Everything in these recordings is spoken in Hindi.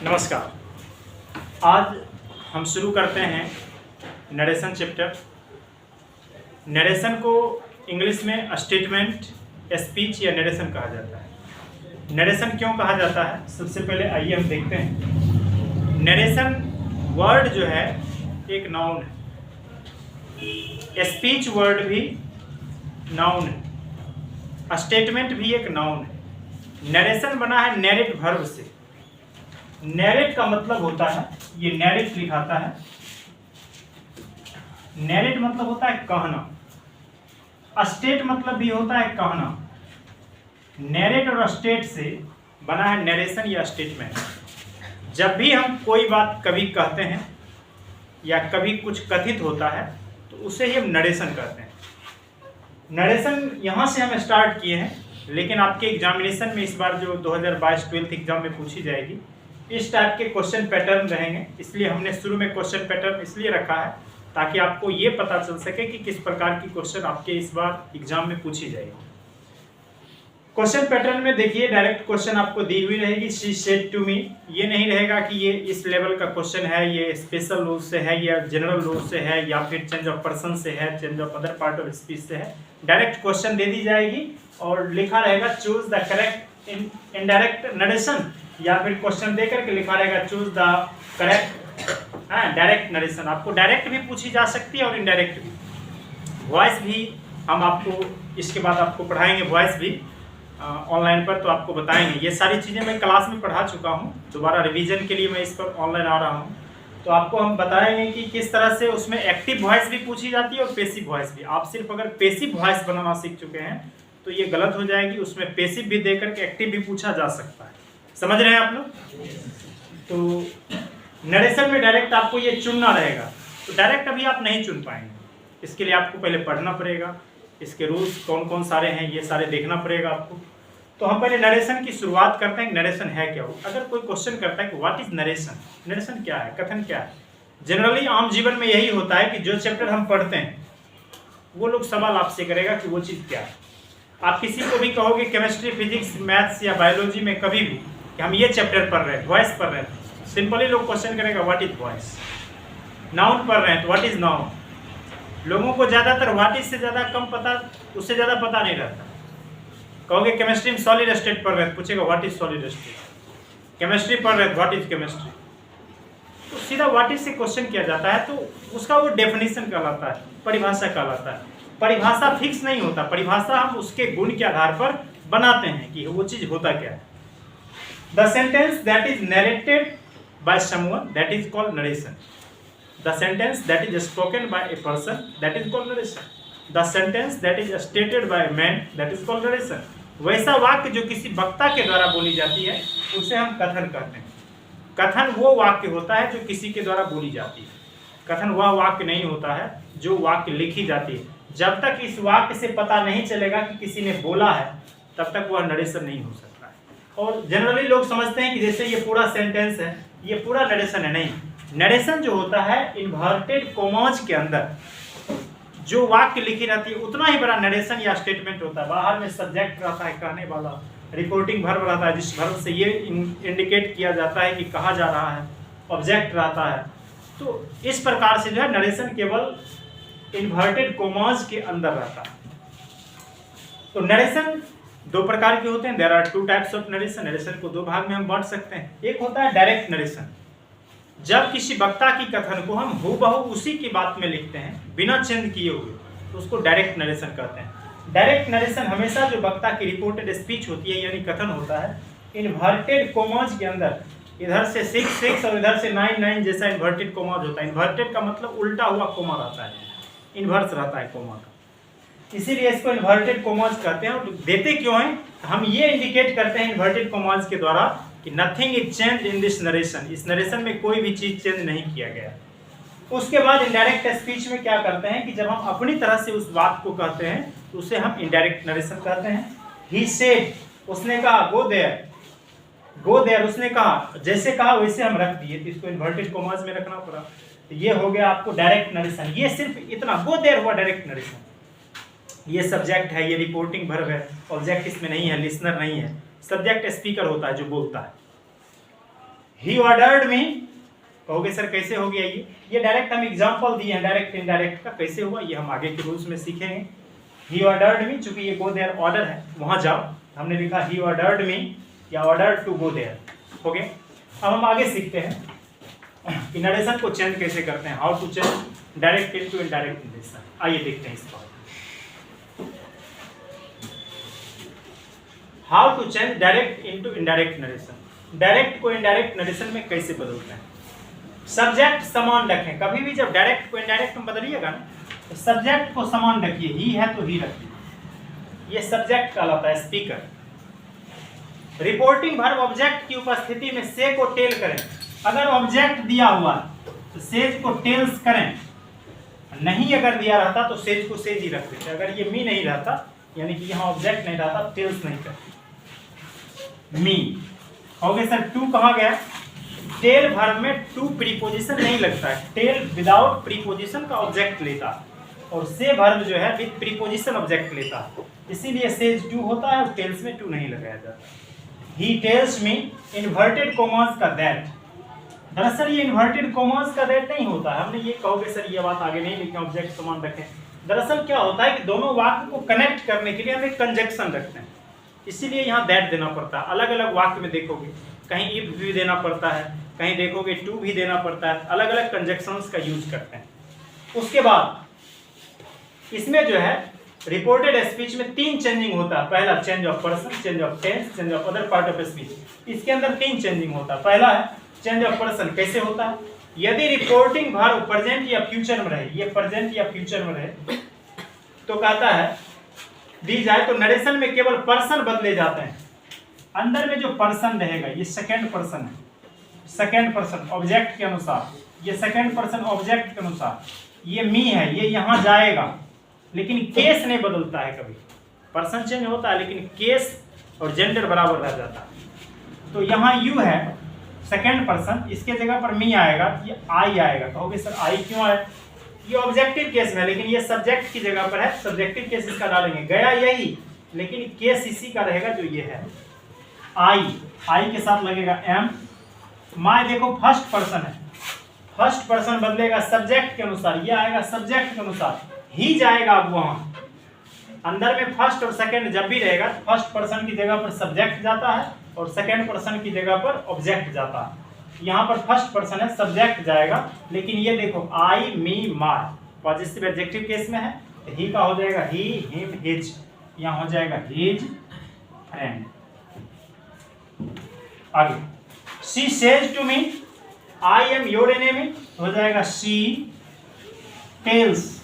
नमस्कार। आज हम शुरू करते हैं नरेशन चैप्टर। नरेशन को इंग्लिश में स्टेटमेंट, स्पीच या नरेशन कहा जाता है। नरेशन क्यों कहा जाता है, सबसे पहले आइए हम देखते हैं। नरेशन वर्ड जो है एक नाउन है, स्पीच वर्ड भी नाउन है, स्टेटमेंट भी एक नाउन है। नरेशन बना है नैरेट वर्ब से। नैरेट का मतलब होता है, ये नैरेट लिखाता है। नैरेट मतलब होता है कहना। स्टेट मतलब भी होता है कहना। नैरेट और स्टेट से बना है नरेशन या स्टेटमेंट। जब भी हम कोई बात कभी कहते हैं या कभी कुछ कथित होता है तो उसे ही हम नरेशन कहते हैं। नरेशन यहाँ से हम स्टार्ट किए हैं, लेकिन आपके एग्जामिनेशन में इस बार जो 2022 12th एग्जाम में पूछी जाएगी, इस टाइप के क्वेश्चन पैटर्न रहेंगे। इसलिए हमने शुरू में क्वेश्चन पैटर्न इसलिए रखा है ताकि आपको ये पता चल सके कि किस प्रकार की क्वेश्चन आपके इस बार एग्जाम में पूछी जाएगी। क्वेश्चन पैटर्न में देखिए, डायरेक्ट क्वेश्चन आपको दी हुई रहेगी, शी सेड टू मी। ये नहीं रहेगा कि ये इस लेवल का क्वेश्चन है, ये स्पेशल रूल से है या जनरल रूल से है या फिर चेंज ऑफ पर्सन से है, change of other part of speech से है। डायरेक्ट क्वेश्चन दे दी जाएगी और लिखा रहेगा choose the correct indirect narration, या फिर क्वेश्चन देकर के लिखा रहेगा choose the correct direct narration. आपको डायरेक्ट भी पूछी जा सकती है और इनडायरेक्ट भी। वॉइस भी हम आपको इसके बाद आपको पढ़ाएंगे, वॉइस भी ऑनलाइन पर, तो आपको बताएंगे। ये सारी चीज़ें मैं क्लास में पढ़ा चुका हूँ, दोबारा रिवीजन के लिए मैं इस पर ऑनलाइन आ रहा हूँ। तो आपको हम बताएंगे कि किस तरह से उसमें एक्टिव वॉइस भी पूछी जाती है और पेसिव वॉइस भी। आप सिर्फ अगर पेसिव वॉइस बनाना सीख चुके हैं तो ये गलत हो जाएगी, उसमें पेसिव भी दे करके एक्टिव भी पूछा जा सकता है। समझ रहे हैं आप लोग? तो नरेशन में डायरेक्ट आपको ये चुनना रहेगा, तो डायरेक्ट अभी आप नहीं चुन पाएंगे। इसके लिए आपको पहले पढ़ना पड़ेगा, इसके रूल्स कौन कौन सारे हैं ये सारे देखना पड़ेगा आपको। तो हम पहले नरेशन की शुरुआत करते हैं। नरेशन है क्या? अगर कोई क्वेश्चन करता है कि व्हाट इज नरेशन, नरेशन क्या है, कथन क्या है, जनरली आम जीवन में यही होता है कि जो चैप्टर हम पढ़ते हैं वो लोग सवाल आपसे करेगा कि वो चीज़ क्या है। आप किसी को भी कहोगे केमिस्ट्री, फिजिक्स, मैथ्स या बायोलॉजी में कभी भी कि हम ये चैप्टर पढ़ रहे हैं, वॉइस पढ़ रहे हैं, सिंपली लोग क्वेश्चन करेगा व्हाट इज वॉइस। नाउन पढ़ रहे हैं तो व्हाट इज नाउन। लोगों को ज़्यादातर व्हाट इज से ज़्यादा कम पता, उससे ज़्यादा पता नहीं रहता। कहोगे केमिस्ट्री में सॉलिड स्टेट पढ़ रहे हैं, पूछेगा what is solid state. Chemistry पढ़ रहे हैं, व्हाट इज केमिस्ट्री। तो सीधा व्हाट इज से क्वेश्चन किया जाता है, तो उसका वो डेफिनेशन कहलाता है, परिभाषा कहलाता है। परिभाषा फिक्स नहीं होता, परिभाषा हम उसके गुण के आधार पर बनाते हैं कि वो चीज़ होता क्या है। The sentence that is narrated by someone, that is called narration. The sentence that is spoken by a person, that is called narration. The sentence that is stated by a man, that is called narration. वैसा वाक्य जो किसी वक्ता के द्वारा बोली जाती है उसे हम कथन कहते हैं। कथन वो वाक्य होता है जो किसी के द्वारा बोली जाती है। कथन वह वाक्य नहीं होता है जो वाक्य लिखी जाती है। जब तक इस वाक्य से पता नहीं चलेगा कि किसी ने बोला है, तब तक वह नरेशन नहीं हो सकता है। और जनरली लोग समझते हैं कि जैसे ये पूरा सेंटेंस है, ये पूरा नरेशन है। नहीं, नरेशन जो होता है इन्वर्टेड कोमाज के अंदर जो वाक्य लिखी रहती है उतना ही बड़ा नरेशन या स्टेटमेंट होता है। बाहर में सब्जेक्ट रहता है कहने वाला, रिपोर्टिंग वर्ब रहता है जिस वर्ब से ये इंडिकेट किया जाता है कि कहा जा रहा है, ऑब्जेक्ट रहता है। तो इस प्रकार से जो है नरेशन केवल इन्वर्टेड कोमाज के अंदर रहता है। तो नरेशन दो प्रकार के होते हैं। There are two types of narration. Narration को दो भाग में हम बांट सकते हैं। एक होता है डायरेक्ट नरेशन, जब किसी वक्ता की कथन को हम हूबहू उसी की बात में लिखते हैं बिना चेंज किए हुए, तो उसको डायरेक्ट नरेशन कहते हैं। डायरेक्ट नरेशन हमेशा जो वक्ता की रिपोर्टेड स्पीच होती है यानी कथन होता है, इन्वर्टेड कोमाज के अंदर, इधर से 6 और इधर से 9 जैसा इन्वर्टेड कोमाज होता है। इन्वर्टेड का मतलब उल्टा हुआ कोमा रहता है, इन्वर्स रहता है कोमा का, इसीलिए इसको इन्वर्टेड कोमाज कहते हैं। और देते क्यों हैं? हम ये इंडिकेट करते हैं इन्वर्टेड कोमाज के द्वारा कि nothing is change in this narration, इस नरेशन में कोई भी चीज चेंज नहीं किया गया। उसके बाद इनडायरेक्ट स्पीच में क्या करते हैं कि जब हम अपनी तरह से उस बात को कहते हैं तो उसे हम इनडायरेक्ट नरेशन कहते हैं। ही सेड, उसने कहा, गो देयर, गो देयर, उसने कहा, जैसे कहा वैसे हम रख दिए, तो इसको इन्वर्टेड कोमाज में रखना पड़ा। तो ये हो गया आपको डायरेक्ट नरेशन। ये सिर्फ इतना, गो देयर हुआ डायरेक्ट नरेशन। ये सब्जेक्ट है, ये रिपोर्टिंग वर्ब है, ऑब्जेक्ट इसमें नहीं है, लिसनर नहीं है। सब्जेक्ट स्पीकर होता है जो बोलता है। ही ऑर्डर्ड मी, कहोगे सर कैसे हो गया ये डायरेक्ट हम एग्जांपल दिए हैं, डायरेक्ट इनडायरेक्ट का कैसे हुआ ये हम आगे के रूल्स में सीखेंगे। ही ऑर्डर्ड मी, चूंकि ये गो देयर ऑर्डर है, वहां जाओ, हमने लिखा ही ऑर्डर्ड मी या order to go there, okay. अब हम आगे सीखते हैं कि नरेशन को चेंज कैसे करते हैं, how to change direct into indirect narration. आइए देखते हैं इसको, how to change direct into indirect narration. Direct को इनडायरेक्ट नरेशन में कैसे बदलते हैं। सब्जेक्ट समान रखें, कभी भी जब डायरेक्ट को इनडायरेक्ट में बदलिएगा ना तो सब्जेक्ट को समान रखिए, ही है तो ही रखिए, ये सब्जेक्ट कहलाता है स्पीकर। रिपोर्टिंग वर्ब ऑब्जेक्ट की उपस्थिति में से को टेल करें। अगर ऑब्जेक्ट दिया हुआ तो सेज को टेल्स करें, नहीं अगर दिया रहता तो सेज को सेज ही रख देते। अगर ये मी नहीं रहता यानी कि यहाँ ऑब्जेक्ट नहीं रहता, टेल्स नहीं करते, मी हो गए। सर टू कहाँ गया, टेल वर्ब में टू प्रीपोजिशन नहीं लगता है, टेल विदाउट प्रीपोजिशन का ऑब्जेक्ट लेता है और से वर्ब जो है विद प्रीपोजिशन ऑब्जेक्ट लेता है, इसीलिए सेज टू होता है और टेल्स में टू नहीं लगाया जाता। He tells me inverted commas का दैट, दरअसल ये इन्वर्टेड कॉमास का दैट नहीं होता है। हमने ये कहोगे सर ये बात आगे नहीं लिखें, ऑब्जेक्ट समान रखें। दरअसल क्या होता है कि दोनों वाक्य को कनेक्ट करने के लिए हम एक कंजक्शन रखते हैं, इसीलिए यहाँ दैट देना पड़ता है। अलग अलग वाक्य में देखोगे कहीं इफ भी देना पड़ता है, कहीं देखोगे टू भी देना पड़ता है, अलग अलग कंजक्शंस का यूज करते हैं। उसके बाद इसमें जो है रिपोर्टेड स्पीच में 3 चेंजिंग होता है। पहला change of person, change of tense, change of other part of speech. इसके अंदर 3 चेंजिंग होता है। पहला है चेंज ऑफ पर्सन, कैसे होता है, यदि रिपोर्टिंग वर्ब प्रेजेंट या फ्यूचर में रहे, ये प्रेजेंट या फ्यूचर में रहे तो कहता है दी जाए तो नरेशन में केवल पर्सन बदले जाते हैं। अंदर में जो पर्सन रहेगा ये सेकंड पर्सन है, सेकंड पर्सन ऑब्जेक्ट के अनुसार, ये सेकंड पर्सन ऑब्जेक्ट के अनुसार, ये मी है, ये यहां जाएगा, लेकिन केस नहीं बदलता है। कभी पर्सन चेंज होता है लेकिन केस और जेंडर बराबर रह जाता है। तो यहाँ यू है सेकंड पर्सन, इसके जगह पर मी आएगा, ये आई आएगा। कहोगे सर आई क्यों आए, ये ऑब्जेक्टिव केस में, लेकिन ये सब्जेक्ट की जगह पर है, सब्जेक्टिव केस इसका डालेंगे, गया यही लेकिन केस इसी का रहेगा जो ये है। आई के साथ लगेगा एम। माय देखो फर्स्ट पर्सन है, फर्स्ट पर्सन बदलेगा सब्जेक्ट के अनुसार, ये आएगा सब्जेक्ट के अनुसार, ही जाएगा अब वहां। अंदर में फर्स्ट और सेकंड जब भी रहेगा फर्स्ट पर्सन की जगह पर सब्जेक्ट जाता है और सेकंड पर्सन की जगह पर ऑब्जेक्ट जाता है। यहाँ पर फर्स्ट पर्सन है, सब्जेक्ट जाएगा, लेकिन ये देखो आई me my positive adjective case में है, तो ही का हो जाएगा ही हिम हिज, यहाँ हो जाएगा हिज फ्रेंड। आगे she says to me I am your enemy, हो जाएगा शी टेल्स।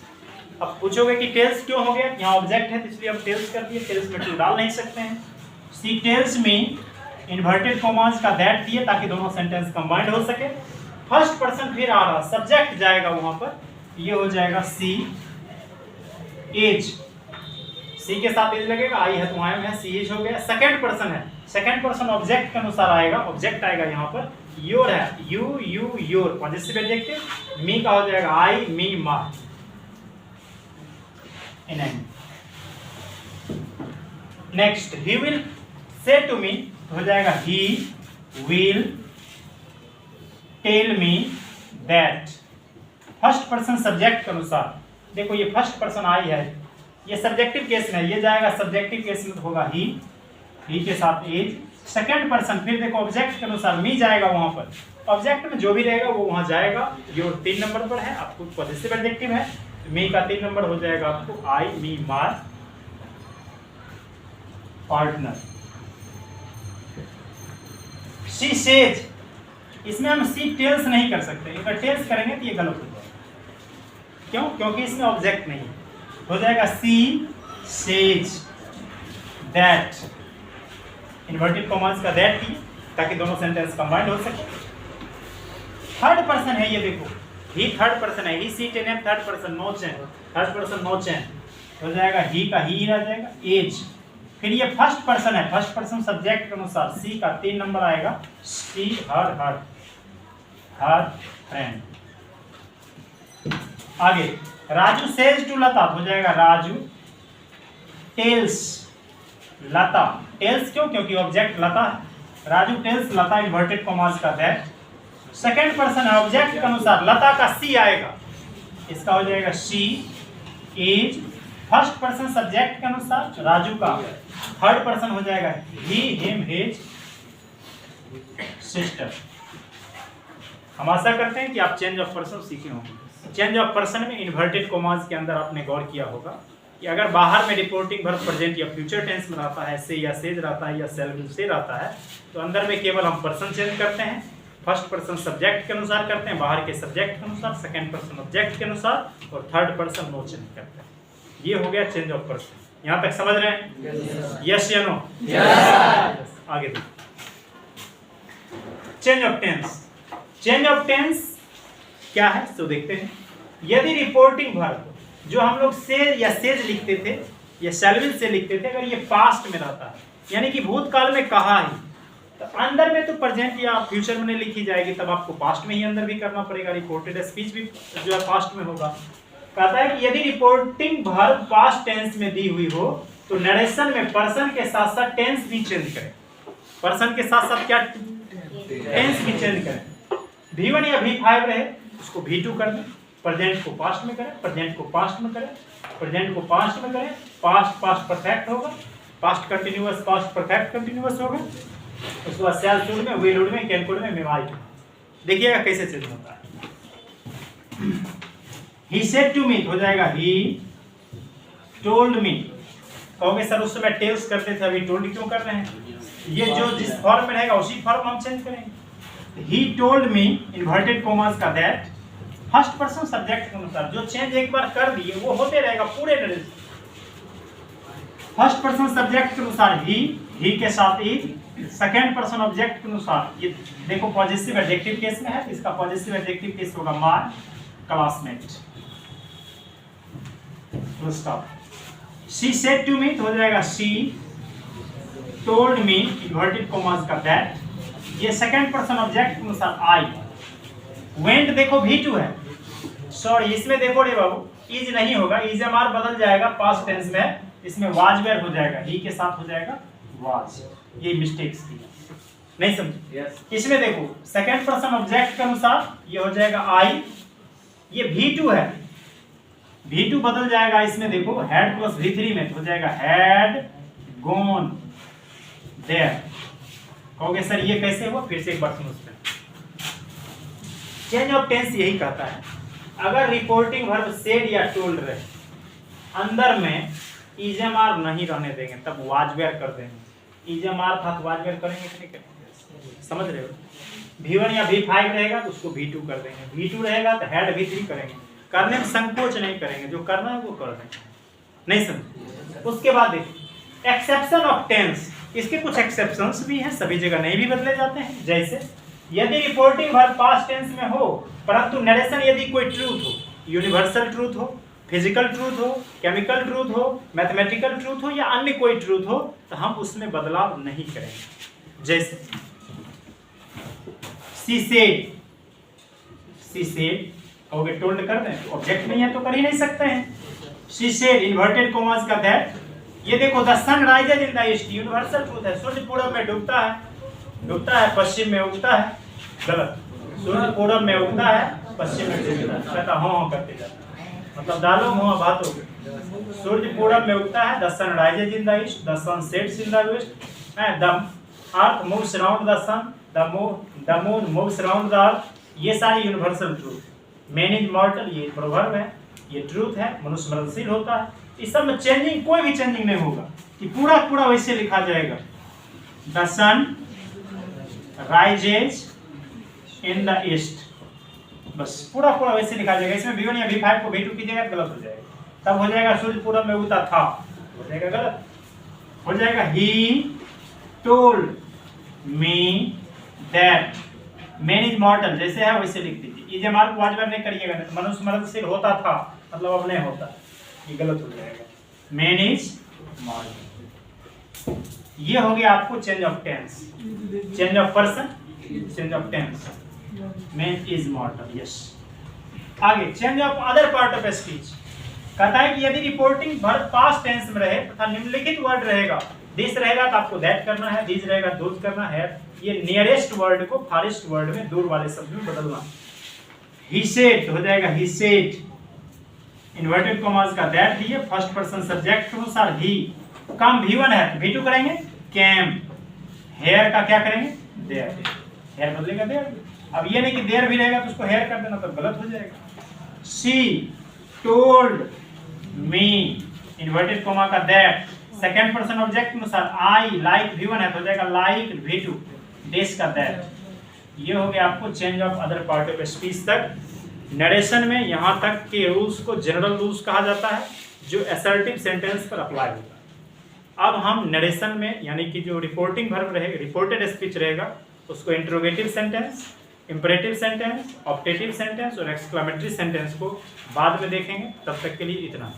अब पूछोगे कि टेल्स क्यों हो गया, यहाँ ऑब्जेक्ट है तो इसलिए हम टेल्स कर दिए, टेल्स में टू डाल नहीं सकते हैं। She tells me inverted commas का दैट दिए ताकि दोनों सेंटेंस कंबाइंड हो सके। फर्स्ट पर्सन फिर आ रहा, सब्जेक्ट जाएगा वहां पर, ये हो जाएगा सी एज, सी के साथ एज लगेगा, आई है तो आई है, सी एज हो गया। सेकंड पर्सन है, सेकंड पर्सन ऑब्जेक्ट के अनुसार आएगा, ऑब्जेक्ट आएगा यहाँ पर, योर है, you you your positive adjective, me का हो जाएगा I me my. Next he will say to me, हो जाएगा he will tell me that. First person subject के अनुसार, देखो ये फर्स्ट पर्सन आई है, ये सब्जेक्टिव केस में, ये जाएगा सब्जेक्टिव केस में होगा ही के साथ एज। सेकंड पर्सन फिर देखो ऑब्जेक्ट के अनुसार मी जाएगा वहां पर, ऑब्जेक्ट में जो भी रहेगा वो वहां जाएगा। योर 3 नंबर पर है, आपको पॉजिटिव एडजेक्टिव है, मी का 3 नंबर हो जाएगा आपको आई me my partner. She says, इसमें हम सी टेल्स नहीं कर सकते, अगर टेल्स करेंगे तो ये गलत हो जाएगा। क्यों, क्योंकि इसमें ऑब्जेक्ट नहीं है, हो जाएगा she says that, inverted commas का दैट दिए ताकि दोनों सेंटेंस कंबाइंड हो सके। थर्ड पर्सन है, ये देखो ही थर्ड पर्सन है, ही सी टेन है, third person no change, third person no change, हो जाएगा ही का ही रह जाएगा एज। फिर ये फर्स्ट पर्सन है, फर्स्ट पर्सन सब्जेक्ट के अनुसार, सी का 3 नंबर आएगा, सी हर हर हर फ्रेंड। आगे राजू सेज टू लता, हो जाएगा राजू टेल्स लता। टेल्स क्यों, क्योंकि ऑब्जेक्ट लता है, राजू टेल्स लता इन्वर्टेड कॉमास का दैट। सेकंड पर्सन है, ऑब्जेक्ट के अनुसार लता का सी आएगा, इसका हो जाएगा she is. First person subject के अनुसार राजू का थर्ड पर्सन हो जाएगा ही हिम हिज सिस्टर। हम आशा करते हैं कि आप चेंज ऑफ पर्सन सीखे होंगे। चेंज ऑफ पर्सन में इन्वर्टेड कॉमास के अंदर आपने गौर किया होगा कि अगर बाहर में रिपोर्टिंग वर्ब प्रेजेंट या फ्यूचर टेंस में रहता है, से या सेज रहता है या सेल विल से रहता है, तो अंदर में केवल हम पर्सन चेंज करते हैं। फर्स्ट पर्सन सब्जेक्ट के अनुसार करते हैं, बाहर के सब्जेक्ट के अनुसार, सेकंड पर्सन ऑब्जेक्ट के अनुसार, और थर्ड पर्सन नो चेंज करते हैं। ये हो गया चेंज ऑफ पर्सन। यहाँ तक समझ रहे हैं? यस या नो? आगे देखिए change of tense. Change of tense क्या है तो देखते हैं। यदि रिपोर्टिंग वर्ब जो हम लोग से या सेज लिखते थे या शैल विल से लिखते थे, अगर ये पास्ट में रहता है यानी कि भूतकाल में कहा ही, तो अंदर में तो प्रेजेंट या फ्यूचर में लिखी जाएगी, तब आपको पास्ट में ही अंदर भी करना पड़ेगा। रिपोर्टेड स्पीच भी जो है पास्ट में होगा। कहता है कि यदि रिपोर्टिंग वर्ब पास्ट टेंस में दी हुई हो तो नरेशन में पर्सन के साथ साथ टेंस भी चेंज करें। पर्सन के साथ साथ क्या टेंस भी चेंज करें। V1 या V5 रहे उसको V2 कर दें, प्रेजेंट को पास्ट में करें, प्रेजेंट को पास्ट में करें, प्रेजेंट को पास्ट में करें, पास्ट पास्ट परफेक्ट होगा, past continuous past perfect continuous होगा। उसके बाद शैल शुड में, विल शुड में, कैन शुड में, माइट। देखिएगा कैसे चेंज होता है। ही सेड टू मी हो जाएगा ही टोल्ड मी। कहोगे सर उस समय टेल्स करते थे, अभी टोल्ड क्यों कर रहे हैं? ये जो जिस फॉर्म में रहेगा उसी फॉर्म हम चेंज करेंगे। He told me inverted commas का दैट। फर्स्ट पर्सन सब्जेक्ट के अनुसार जो चेंज एक बार कर दिए वो होते रहेगा पूरे नरेशन। फर्स्ट पर्सन सब्जेक्ट के अनुसार ही के साथ इज। सेकंड पर्सन ऑब्जेक्ट के अनुसार ये देखो पॉजिटिव एडजेक्टिव केस में है, इसका पॉजिटिव एडजेक्टिव केस होगा my classmate. Full stop. She said to me हो जाएगा she told me inverted commas का दैट। ये सेकंड पर्सन ऑब्जेक्ट के अनुसार आई। वेंट देखो V2 है, सॉरी इसमें देखो रे बाबू इज नहीं होगा, इज एमआर बदल जाएगा पास्ट टेंस में, इसमें वाज वेयर हो जाएगा, ही के साथ हो जाएगा वाज। ये मिस्टेक्स थी, नहीं समझे? इसमें देखो सेकंड पर्सन ऑब्जेक्ट के अनुसार ये हो जाएगा आई। ये V2 है, V2 बदल जाएगा इसमें देखो हैड प्लस V3 में हो जाएगा हैड गॉन देयर। कहोगे सर ये कैसे हुआ? फिर से एक बार सुनो। चेंज ऑफ टेंस यही कहता है अगर रिपोर्टिंग वर्ब सेड या टोल्ड रहे, अंदर में इजएमआर नहीं रहने देंगे, तब वाजवेयर कर देंगे। इजएमआर था तो वाजवेयर करेंगे कि नहीं करेंगे? समझ रहे हो? V1 या V5 रहेगा तो उसको V2 कर देंगे, V2 रहेगा तो हेड V3 करेंगे। करने में संकोच नहीं करेंगे, जो करना है वो कर देंगे। नहीं समझ? उसके बाद देखिए एक्सेप्शन ऑफ टेंस। इसके कुछ एक्सेप्शंस भी हैं, सभी जगह नहीं भी बदले जाते हैं। जैसे यदि रिपोर्टिंग वर्ब पास्ट टेंस में हो परंतु नरेशन यदि कोई ट्रूथ हो, यूनिवर्सल ट्रूथ हो, फिजिकल ट्रूथ हो, केमिकल ट्रूथ हो, मैथमेटिकल ट्रूथ हो या अन्य कोई ट्रूथ हो, तो हम उसमें बदलाव नहीं करेंगे। जैसे सी सेड कहोगे टोल्ड कर दें, ऑब्जेक्ट नहीं है तो कर ही नहीं सकते हैं। सी सेड इन्वर्टेड कॉमास का दैट। ये देखो the sun rises in the east, universal truth है। सूर्य पूरब में डूबता है, पश्चिम में उगता है। गलत। सूर्य पूरब में उगता है, पश्चिम में डूबता है। कहता हो करते जाता है, मतलब डालो मुँह बात हो गई। सूर्य पूरब में उगता है, the sun rises in the east, the sun sets in the west, the earth moves around the sun, the moon moves around the earth. ये सारी universal truth. Man is mortal ये प्रोवर्ब है, ये ट्रूथ है, मनुष्य मरणशील होता है। इस सब में चेंजिंग कोई भी चेंजिंग नहीं होगा कि पूरा पूरा वैसे लिखा जाएगा। The sun rises in the east, बस पूरा पूरा वैसे लिखा जाएगा। इसमें V1 या V5 को V2 की जगह गलत हो जाएगा, तब हो जाएगा सूर्य पूरब में उगता था, हो जाएगा गलत। हो जाएगा he told me that man is मॉर्टल, जैसे है वैसे लिख दीजिए। इज मार्क वाजवर नहीं करिएगा, मनुष्य मरणशील होता था मतलब अब नहीं होता, ये गलत हो जाएगा। Man is mortal. ये हो गया आपको change of tense, change of person, change of tense. Man is mortal, yes. आगे change of other part of speech. कहता है कि यदि रिपोर्टिंग वर्ब पास्ट टेंस में रहे तथा निम्नलिखित वर्ड रहेगा, दिस रहेगा तो आपको दैट करना है, दिस रहेगा दोज करना है, ये नियरेस्ट वर्ड को फारेस्ट वर्ड में, दूर वाले शब्द में बदलना। ही सेड हो जाएगा ही सेड, इन्वर्टेड कॉमास का दैट दिए, फर्स्ट पर्सन सब्जेक्ट के अनुसार ही। कम V1 है तो V2 करेंगे कैम। हेयर का क्या करेंगे देयर, हेयर बदलेगा देयर। अब ये नहीं कि देयर भी रहेगा तो उसको हेयर कर देना तो गलत हो जाएगा। She told me, inverted comma का दैट, सेकंड पर्सन ऑब्जेक्ट के अनुसार आई, लाइक V1 है तो हो जाएगा लाइक V2, डेस का दैट। ये हो गया आपको change of other part of speech तक। नरेशन में यहाँ तक के रूल्स को जनरल रूल्स कहा जाता है जो असर्टिव सेंटेंस पर अप्लाई होता है। अब हम नरेशन में यानी कि जो रिपोर्टिंग वर्ब रहेगा, रिपोर्टेड स्पीच रहेगा, उसको interrogative sentence, imperative sentence, optative sentence और एक्सक्लेमेटरी सेंटेंस को बाद में देखेंगे। तब तक के लिए इतना।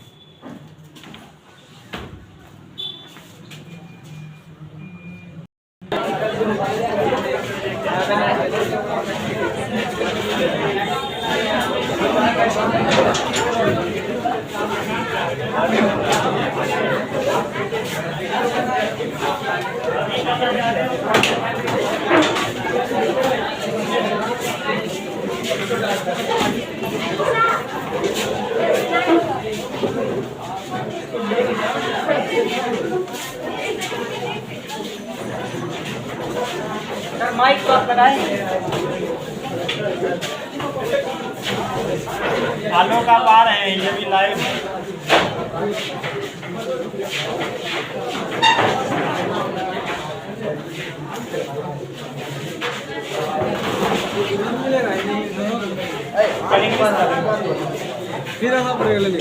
माइक तो आप लगाएं। आलोक आप आ रहे हैं, ये भी लाइव है। फिर आना पड़ेगा लेने।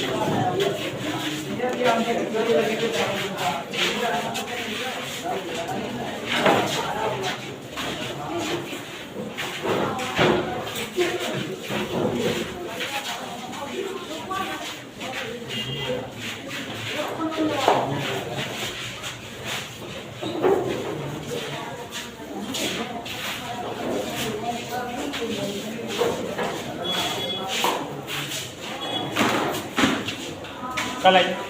कल आइए।